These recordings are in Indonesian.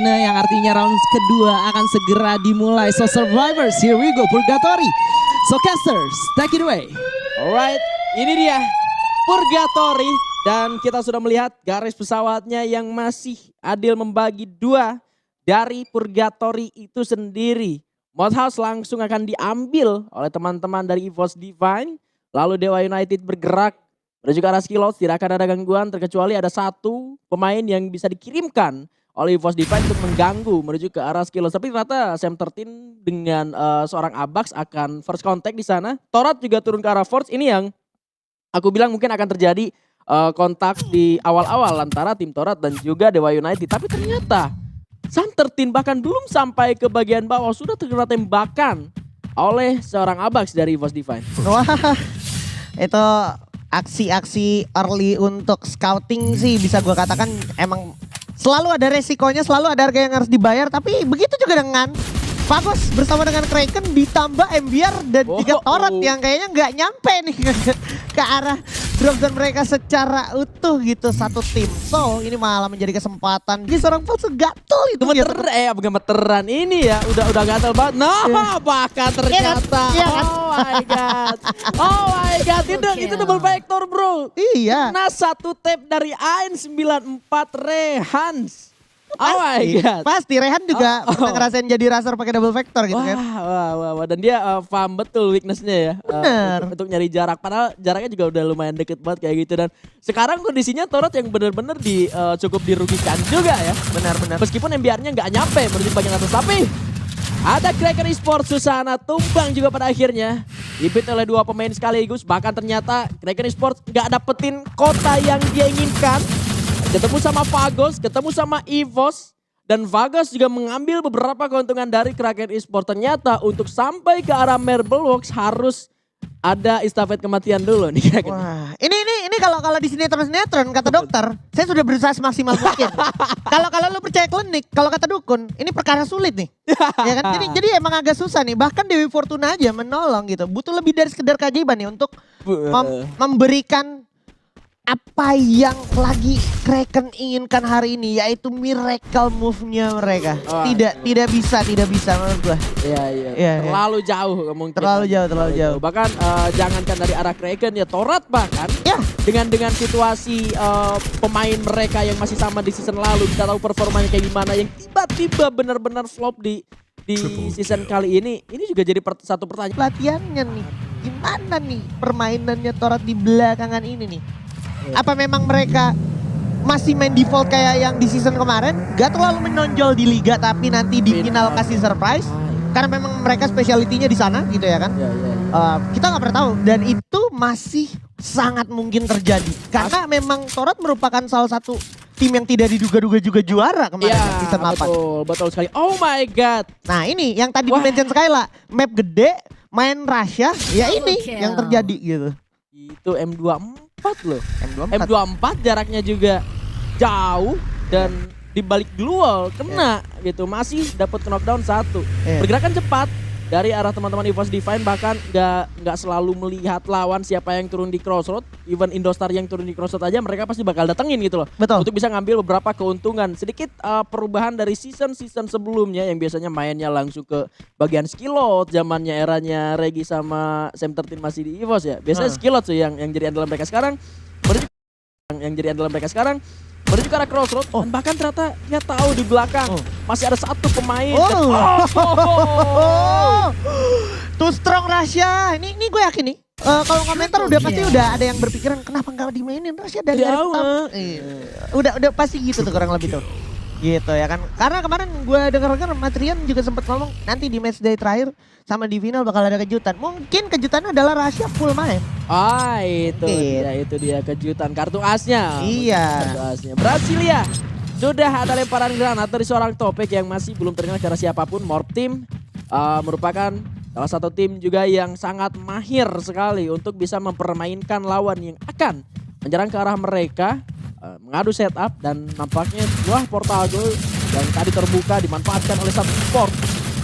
Nah, yang artinya round kedua akan segera dimulai. So survivors, here we go, Purgatory. So casters, take it away. Alright, ini dia Purgatory. Dan kita sudah melihat garis pesawatnya yang masih adil membagi dua dari Purgatory itu sendiri. Modhouse langsung akan diambil oleh teman-teman dari EVOS Divine. Lalu Dewa United bergerak menuju ke arah Skillots, tidak akan ada gangguan terkecuali ada satu pemain yang bisa dikirimkan oleh EVOS Divine untuk mengganggu menuju ke arah Skillots. Tapi ternyata Sam13 dengan seorang Abax akan first contact di sana. Torat juga turun ke arah Force. Ini yang aku bilang mungkin akan terjadi kontak di awal-awal antara tim Torat dan juga Dewa United. Tapi ternyata Sam13 bahkan belum sampai ke bagian bawah sudah terkena tembakan oleh seorang Abax dari EVOS Divine. Wah, itu aksi-aksi early untuk scouting sih bisa gue katakan emang selalu ada resikonya, selalu ada harga yang harus dibayar. Tapi begitu juga dengan Fagos bersama dengan Kraken ditambah MBR dan tiga Torat yang kayaknya nggak nyampe nih ke arah drop zone mereka secara utuh gitu satu tim. So ini malah menjadi kesempatan. Ini seorang False gatel itu. Gemeteran ini ya udah gatel banget. Nah, bahkan ternyata oh my god. Oh my god, itu double vector bro. Iya. Nah, satu tap dari Ain 94 Rehans. Oh my god. Pasti Rehan juga pernah ngerasain jadi raser pakai double vector gitu kan. Wah. Dan dia paham betul weaknessnya ya. Bener. Untuk nyari jarak. Padahal jaraknya juga udah lumayan deket banget kayak gitu. Dan sekarang kondisinya Torat yang bener-bener cukup dirugikan juga ya. Benar-benar. Meskipun MBR-nya nggak nyampe menuju bagian atas. Tapi ada Kraken Esports Susana tumbang juga pada akhirnya. Dipit oleh dua pemain sekaligus. Bahkan ternyata Kraken Esports nggak dapetin kota yang dia inginkan. Ketemu sama Fagos, ketemu sama EVOS. Dan Fagos juga mengambil beberapa keuntungan dari Kraken Esports. Ternyata untuk sampai ke arah Marble Works harus ada estafet kematian dulu nih. Wah, ini kalau di sinetron kata dokter, saya sudah berusaha semaksimal mungkin. Kalau lu percaya klinik, kalau kata dukun, ini perkara sulit nih. Ya kan? Jadi emang agak susah nih. Bahkan Dewi Fortuna aja menolong gitu. Butuh lebih dari sekedar keajaiban nih untuk memberikan apa yang lagi Kraken inginkan hari ini, yaitu miracle move-nya mereka. Tidak bisa menurut gua. Iya. Terlalu jauh mungkin. Terlalu jauh. Bahkan jangankan dari arah Kraken ya, Torat bahkan ya dengan situasi pemain mereka yang masih sama di season lalu, kita tahu performanya kayak gimana, yang tiba-tiba benar-benar flop di season kali ini juga jadi satu pertanyaan. Latihannya nih, gimana nih permainannya Torat di belakangan ini nih? Apa memang mereka masih main default kayak yang di season kemarin? Gak terlalu menonjol di liga tapi nanti di final kasih surprise? Karena memang mereka speciality-nya di sana gitu ya kan? Kita gak pernah tahu dan itu masih sangat mungkin terjadi. Karena memang Torat merupakan salah satu tim yang tidak diduga-duga juga juara kemarin season 8. Betul sekali. Oh my god. Nah ini yang tadi di-mention Skyla, map gede, main Russia, ya ini yang terjadi gitu. Itu M24 loh. M24 jaraknya juga jauh dan di balik global kena gitu. Masih dapat knockdown satu. Pergerakan cepat dari arah teman-teman EVOS Divine, bahkan nggak selalu melihat lawan siapa yang turun di Crossroad. Even Indostar yang turun di Crossroad aja mereka pasti bakal datengin gitu loh. Betul. Untuk bisa ngambil beberapa keuntungan. Sedikit perubahan dari season sebelumnya yang biasanya mainnya langsung ke bagian Skillots. Zamannya eranya Regi sama Sam13 masih di EVOS ya. Biasanya Skillots tuh yang jadi andalan mereka sekarang. Menuju ke arah Crossroad, dan bahkan ternyata dia tahu di belakang masih ada satu pemain. Too strong Russia. Ini gue yakin nih. Kalau komentar udah pasti udah ada yang berpikiran kenapa nggak dimainin Russia dari awal. Udah pasti gitu tuh kurang lebih tuh. Gitu ya kan. Karena kemarin gue dengar Matrian juga sempat ngomong nanti di match day terakhir sama di final bakal ada kejutan. Mungkin kejutannya adalah Russia full main. Itu dia kejutan kartu asnya. Iya. Kartu asnya. Brasilia sudah ada lemparan granat dari seorang Topek yang masih belum terkenal secara siapapun. Morp Team merupakan salah satu tim juga yang sangat mahir sekali untuk bisa mempermainkan lawan yang akan menyerang ke arah mereka. Mengadu setup dan nampaknya sebuah portal goal yang tadi terbuka dimanfaatkan oleh satu sport.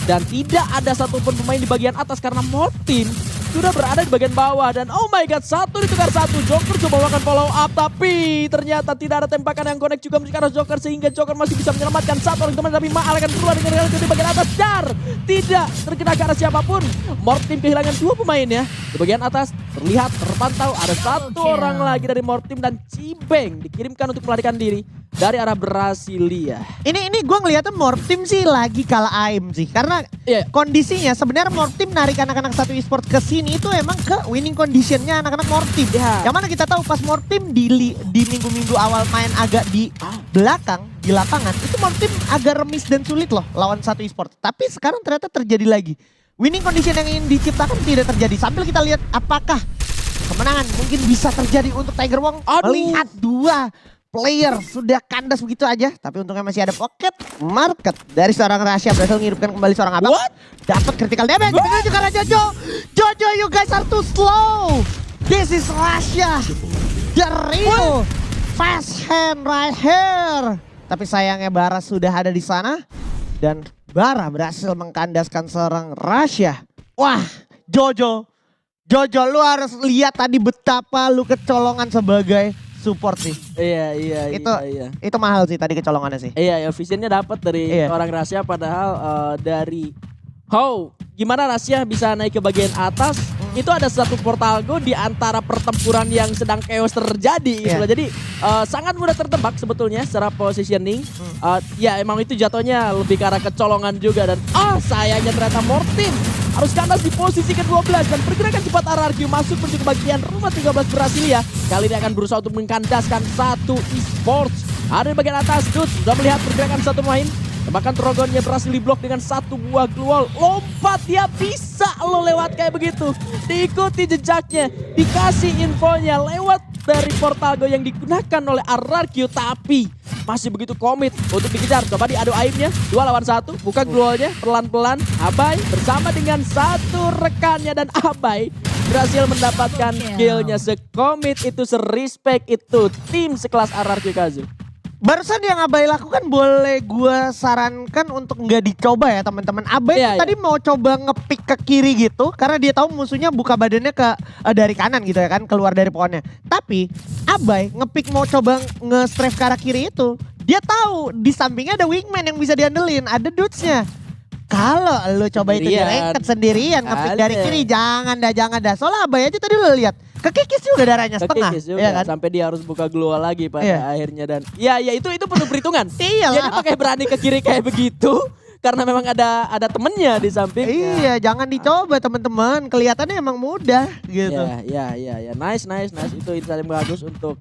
Dan tidak ada satupun pemain di bagian atas karena Morp Team sudah berada di bagian bawah. Dan oh my god, satu ditukar satu. Joker coba melakukan follow up, tapi ternyata tidak ada tembakan yang connect juga ke arah Joker. Sehingga Joker masih bisa menyelamatkan satu orang teman, tapi Maal akan keluar dengan relatif di bagian atas. Dar tidak terkena ke arah siapapun. Morteam kehilangan 2 pemainnya. Di bagian atas terlihat terpantau ada satu orang lagi dari Morteam, dan Cibeng dikirimkan untuk melarikan diri dari arah Brasilia. Ini gue ngeliatnya Morteam sih lagi kalah aim sih. Karena kondisinya sebenarnya Morteam narik anak-anak satu e-sport ke sini itu emang ke winning conditionnya anak-anak Morteam. Yang mana kita tahu pas Morteam di minggu-minggu awal main agak di belakang, di lapangan, itu Morteam agak remis dan sulit loh lawan satu e-sport. Tapi sekarang ternyata terjadi lagi. Winning condition yang ingin diciptakan tidak terjadi. Sambil kita lihat apakah kemenangan mungkin bisa terjadi untuk Tiger Wong. Lihat 2 player sudah kandas begitu aja, tapi untungnya masih ada pocket market dari seorang Rasya berhasil menghidupkan kembali seorang abang. Dapat critical damage. Benar juga ada Jojo. Jojo, you guys are too slow. This is Rasya, the real fast hand right here. Tapi sayangnya Bara sudah ada di sana dan Bara berhasil mengkandaskan seorang Rasya. Wah, Jojo, lu harus lihat tadi betapa lu kecolongan sebagai support sih. Iya. Itu mahal sih tadi kecolongannya sih. Iya, visionnya dapat dari orang Rasya, padahal dari gimana Rasya bisa naik ke bagian atas. Itu ada satu portal go di antara pertempuran yang sedang chaos terjadi. Gitu loh. Jadi sangat mudah tertebak sebetulnya secara positioning. Ya emang itu jatuhnya lebih ke arah kecolongan juga. Dan sayangnya ternyata Morteam harus kandas di posisi ke-12. Dan pergerakan cepat RRQ masuk menuju ke bagian rumah 13 Brasilia. Kali ini akan berusaha untuk mengkandaskan satu e-sports. Ada di bagian atas, Dude sudah melihat pergerakan satu pemain. Bahkan Trogonnya berhasil diblok dengan satu buah glue. Lompat, dia bisa lo lewat kayak begitu. Diikuti jejaknya, dikasih infonya lewat dari portal go yang digunakan oleh RRQ. Tapi masih begitu komit untuk dikejar. Coba diadu aimnya, 2 lawan 1. Buka glue-nya pelan-pelan. Abai bersama dengan satu rekannya, dan Abai berhasil mendapatkan kill-nya. Sekomit itu, serespek itu tim sekelas RRQ, Kazu. Barusan yang Abai lakukan boleh gue sarankan untuk nggak dicoba ya teman-teman. Abai tadi mau coba ngepick ke kiri gitu karena dia tahu musuhnya buka badannya ke dari kanan gitu ya kan, keluar dari pohonnya. Tapi Abai ngepick mau coba nge-strafe ke arah kiri itu, dia tahu di sampingnya ada wingman yang bisa diandelin, ada dudesnya. Kalau lu coba itu direket sendirian ngepick dari kiri, jangan dah. Soalnya Abai aja tadi lu lihat kekikis juga darahnya setengah. Kekikis juga, ya kan? Sampai dia harus buka glue lagi pada akhirnya. Dan ya itu penuh perhitungan. Jadi pakai berani ke kiri kayak begitu karena memang ada temennya di samping. Iya, jangan dicoba teman-teman. Kelihatannya emang mudah gitu. Ya. Nice. Itu insight yang bagus untuk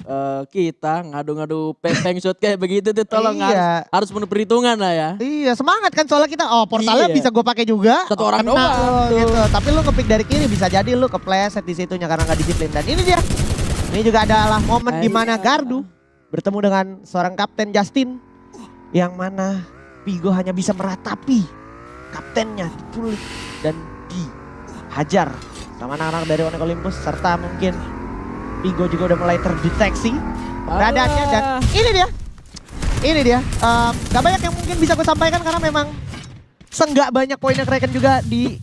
kita ngadu-ngadu peng shot kayak begitu tuh, tolong harus penuh perhitungan lah ya. Iya, semangat kan soalnya kita portalnya bisa gue pakai juga. Satu orang doang gitu. Tapi lu ngepick dari kiri bisa jadi lu kepleset di situnya karena nggak disiplin. Dan ini dia. Ini juga adalah momen di mana Gardu bertemu dengan seorang Kapten Justin yang mana Vigo hanya bisa meratapi kaptennya diculik dan dihajar sama anak-anak dari Onyx Olympus, serta mungkin Vigo juga udah mulai terdeteksi keberadaannya. Dan ini dia gak banyak yang mungkin bisa gue sampaikan karena memang senggak banyak poinnya Kraken juga di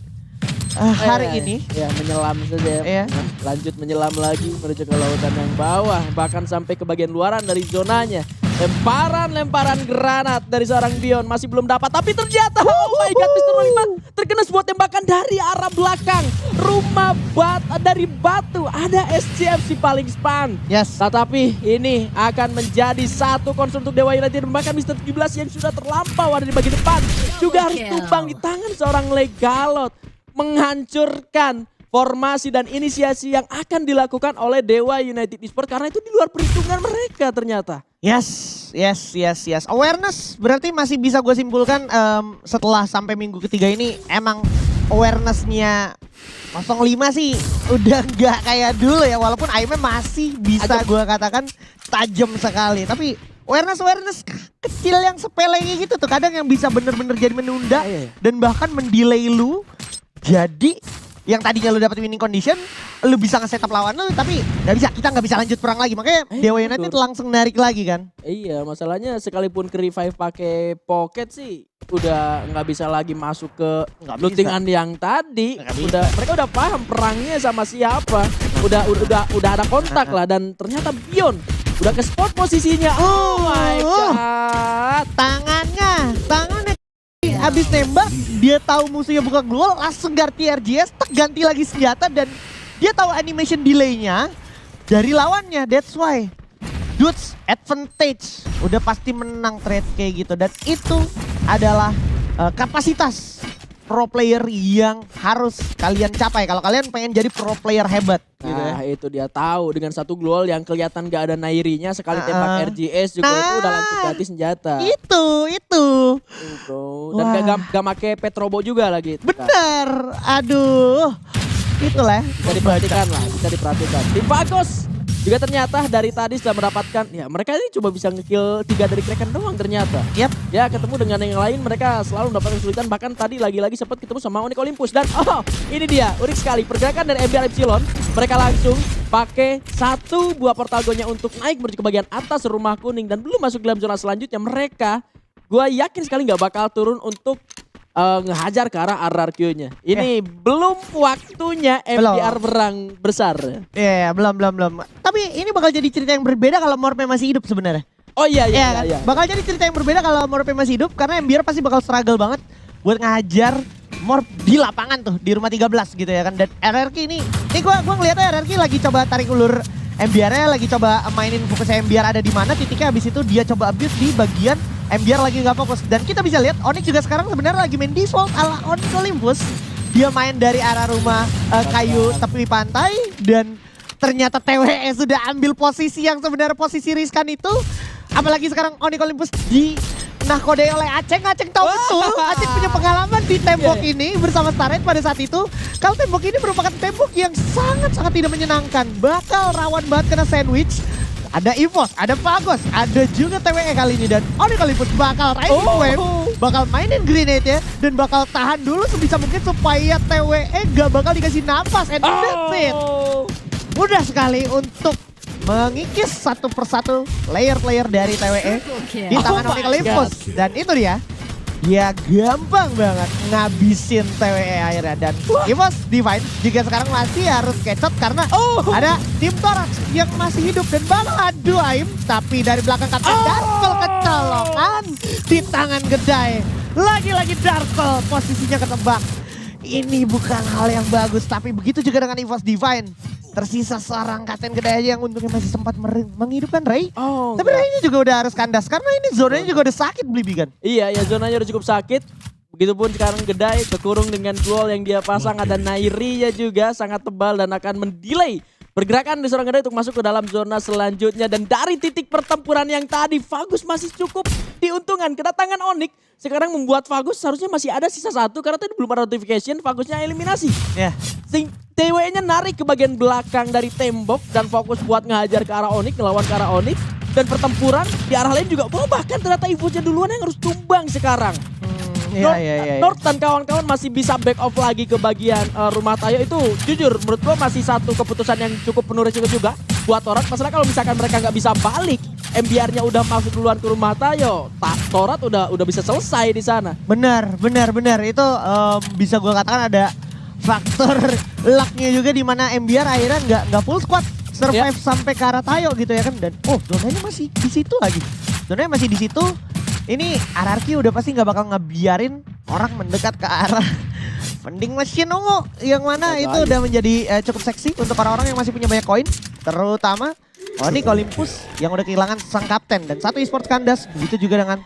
hari ini. Ya, menyelam saja. Lanjut menyelam lagi menuju ke lautan yang bawah, bahkan sampai ke bagian luaran dari zonanya. Lemparan granat dari seorang Bion masih belum dapat, tapi ternyata oh my god, Mr. 05 terkena sebuah tembakan dari arah belakang rumah dari batu. Ada SCF si paling span. Tetapi ini akan menjadi satu concern untuk Dewa United. Bahkan Mr. 17 yang sudah terlampau ada di bagian depan juga harus tumbang di tangan seorang Legalot, menghancurkan formasi dan inisiasi yang akan dilakukan oleh Dewa United Esports karena itu di luar perhitungan mereka ternyata. Yes. Awareness berarti masih bisa gue simpulkan setelah sampai minggu ketiga ini emang awarenessnya 05 sih udah gak kayak dulu ya, walaupun aimnya masih bisa gue katakan tajam sekali. Tapi awareness kecil yang sepele gitu tuh kadang yang bisa bener-bener jadi menunda dan bahkan mendelay lu. Jadi yang tadinya lu dapat winning condition, lu bisa nge-setup lawan lu, tapi kita nggak bisa lanjut perang lagi. Makanya Dewa United langsung narik lagi kan. Iya, masalahnya sekalipun ke revive pakai pocket sih udah nggak bisa lagi masuk ke Nggak lootingan yang tadi. Nggak bisa. Mereka udah paham perangnya sama siapa. Udah ada kontak lah dan ternyata Bion udah ke spot posisinya. Oh my god. Tangannya habis nembak, dia tahu musuhnya buka global, langsung ganti RGS, ganti lagi senjata dan dia tahu animation delay-nya dari lawannya. That's why Dudes advantage, udah pasti menang trade kayak gitu dan itu adalah kapasitas pro player yang harus kalian capai kalau kalian pengen jadi pro player hebat gitu ya. Nah itu dia tahu dengan satu global yang kelihatan gak ada nairinya sekali tembak RGS juga itu udah langsung ganti senjata. Itu. Bro. Dan gak make Petrobo juga lagi. Bener, aduh. Itulah. Bisa diperhatikan. Tim Vagos juga ternyata dari tadi sudah mendapatkan, ya mereka ini cuma bisa ngekill 3 dari Kraken doang ternyata. Yap. Ya ketemu dengan yang lain mereka selalu mendapatkan kesulitan, bahkan tadi lagi-lagi sempat ketemu sama Onyx Olympus. Dan ini dia unik sekali pergerakan dari MBR Epsilon. Mereka langsung pakai satu buah portal go-nya untuk naik menuju ke bagian atas rumah kuning dan belum masuk dalam zona selanjutnya. Mereka gue yakin sekali nggak bakal turun untuk ngehajar ke arah RRQ-nya. Ini belum waktunya MBR berang besar. Iya, belum. Tapi ini bakal jadi cerita yang berbeda kalau Morpe masih hidup sebenarnya. Oh iya. Bakal jadi cerita yang berbeda kalau Morpe masih hidup karena MBR pasti bakal struggle banget buat ngajar Morp di lapangan tuh di rumah 13 gitu ya kan. Dan RRQ ini gua ngeliatnya RRQ lagi coba tarik ulur MBR-nya, lagi coba mainin fokus MBR ada di mana, titiknya habis itu dia coba abuse di bagian MBR lagi nggak fokus. Dan kita bisa lihat Onyx juga sekarang sebenarnya lagi main default ala Onyx Olympus. Dia main dari arah rumah kayu tepi pantai dan ternyata TWE sudah ambil posisi yang sebenarnya posisi riskan itu. Apalagi sekarang Onyx Olympus di nahkodai oleh Aceng tahu betul. Aceng punya pengalaman di tembok ini bersama Starlight pada saat itu. Kalau tembok ini merupakan tembok yang sangat-sangat tidak menyenangkan. Bakal rawan banget kena sandwich. Ada EVOS, ada Vagos, ada juga TWE kali ini. Dan Onyx Olympus bakal riding wave, bakal mainin grenade ya. Dan bakal tahan dulu sebisa mungkin supaya TWE gak bakal dikasih nafas. And that's it. Mudah sekali untuk mengikis satu persatu player-player dari TWE di tangan Onyx Olympus. Dan itu dia gampang banget ngabisin TWE akhirnya. Dan EVOS Divine juga sekarang masih harus kecot karena ada tim Thorax yang masih hidup dan bakal adu aim. Tapi dari belakang Kapten Darkle kecolongan di tangan Gedai. Lagi-lagi Darkle posisinya ketebak. Ini bukan hal yang bagus, tapi begitu juga dengan EVOS Divine. Tersisa seorang Kapten Gedai aja yang untungnya masih sempat menghidupkan Ray. Tapi Ray-nya juga udah harus kandas karena ini zonanya juga udah sakit Blibby kan. Iya, zonanya udah cukup sakit. Begitupun sekarang Gedai kekurung dengan duel yang dia pasang, ada Nairi-nya juga sangat tebal dan akan mendelay pergerakan di seorang Gedai untuk masuk ke dalam zona selanjutnya. Dan dari titik pertempuran yang tadi, Vagos masih cukup diuntungkan. Kedatangan Onyx sekarang membuat Vagos seharusnya masih ada sisa satu karena tadi belum ada notification, Vagosnya eliminasi. TWE-nya narik ke bagian belakang dari tembok dan fokus buat ngehajar ke arah Onyx, ngelawan ke arah Onyx. Dan pertempuran di arah lain juga, bahkan ternyata EVOS-nya duluan yang harus tumbang sekarang. North dan kawan-kawan masih bisa back off lagi ke bagian rumah Tayo. Itu jujur menurut gua masih satu keputusan yang cukup penuh resiko juga buat Thorat. Masalah kalau misalkan mereka nggak bisa balik, MBR-nya udah masuk duluan ke rumah Tayo, Thorat udah bisa selesai di sana. Benar. Itu bisa gua katakan ada faktor luck-nya juga di mana MBR akhirnya nggak full squad survive sampai ke arah Tayo gitu ya kan. Dan zonanya masih di situ lagi. Zonanya masih di situ. Ini RRQ udah pasti nggak bakal ngebiarin orang mendekat ke arah vending machine ungu yang mana itu udah menjadi cukup seksi untuk orang-orang yang masih punya banyak koin, terutama Onyx Olympus yang udah kehilangan sang kapten dan satu esports kandas. Begitu juga dengan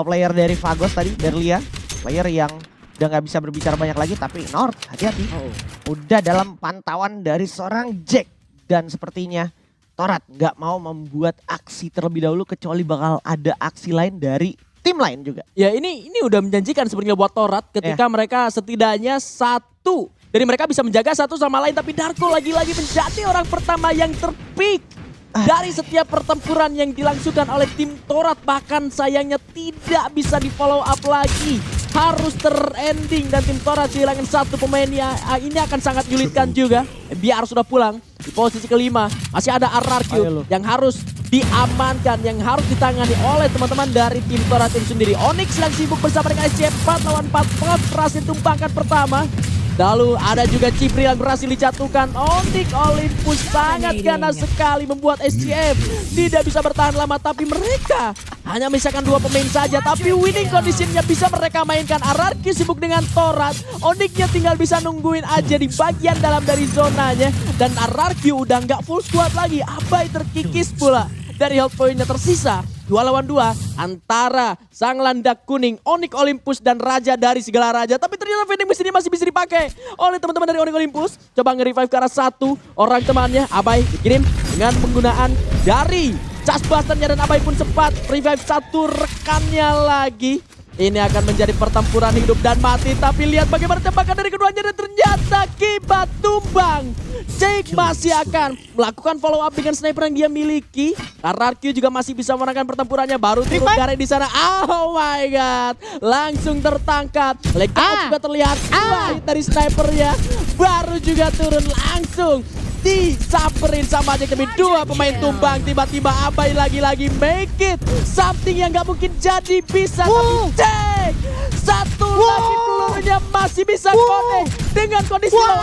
player dari Vagos tadi, Berlia, player yang udah nggak bisa berbicara banyak lagi. Tapi North hati-hati, udah dalam pantauan dari seorang Jack dan sepertinya Thorat nggak mau membuat aksi terlebih dahulu kecuali bakal ada aksi lain dari tim lain juga. Ya ini udah menjanjikan sebenarnya buat Thorat ketika mereka setidaknya satu dari mereka bisa menjaga satu sama lain. Tapi Darko lagi-lagi menjadi orang pertama yang terpick dari setiap pertempuran yang dilangsungkan oleh tim Thorat. Bahkan sayangnya tidak bisa di follow up lagi. Harus terending dan tim Thorat kehilangan satu pemainnya. Ini akan sangat menyulitkan juga. Biar sudah pulang di posisi kelima. Masih ada RRQ yang harus diamankan yang harus ditangani oleh teman-teman dari tim Tora tim sendiri. Onyx sedang sibuk bersama dengan SCF 4 lawan 4. Pos berhasil tumbangkan pertama. Lalu ada juga Cipri yang berhasil dijatuhkan. Onyx Olympus sangat ganas sekali membuat SCF tidak bisa bertahan lama. Tapi mereka hanya misalkan 2 pemain saja. Tapi winning conditionnya bisa mereka mainkan. RRQ sibuk dengan Torat. Onyxnya tinggal bisa nungguin aja di bagian dalam dari zonanya. Dan RRQ udah nggak full squad lagi. Abai terkikis pula. Dari health point-nya tersisa 2 lawan 2 antara sang landak kuning Onyx Olympus dan Raja dari segala raja. Tapi ternyata vending machine ini masih bisa dipakai oleh teman-teman dari Onyx Olympus. Coba nge-revive ke arah satu orang temannya. Abai dikirim dengan penggunaan dari Charge Buster-nya dan Abai pun sempat revive satu rekannya lagi. Ini akan menjadi pertempuran hidup dan mati. Tapi lihat bagaimana tembakan dari keduanya dan ternyata Kibat tumbang. Jake masih akan melakukan follow up dengan sniper yang dia miliki. RRQ juga masih bisa memenangkan pertempurannya. Baru turun Garek di sana. Oh my god. Langsung tertangkap. Blackout juga terlihat. Hit dari snipernya. Baru juga turun langsung. Disamperin sama aja demi 2 pemain tumbang. Tiba-tiba Abai lagi-lagi make it. Something yang gak mungkin jadi bisa. Tapi Jake satu lagi pelurunya masih bisa connect dengan kondisi oh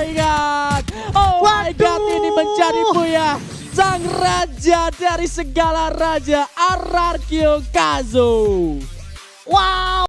my god. Oh my god, ini menjadi Buya sang raja dari segala raja, RRQ Kazo. Wow.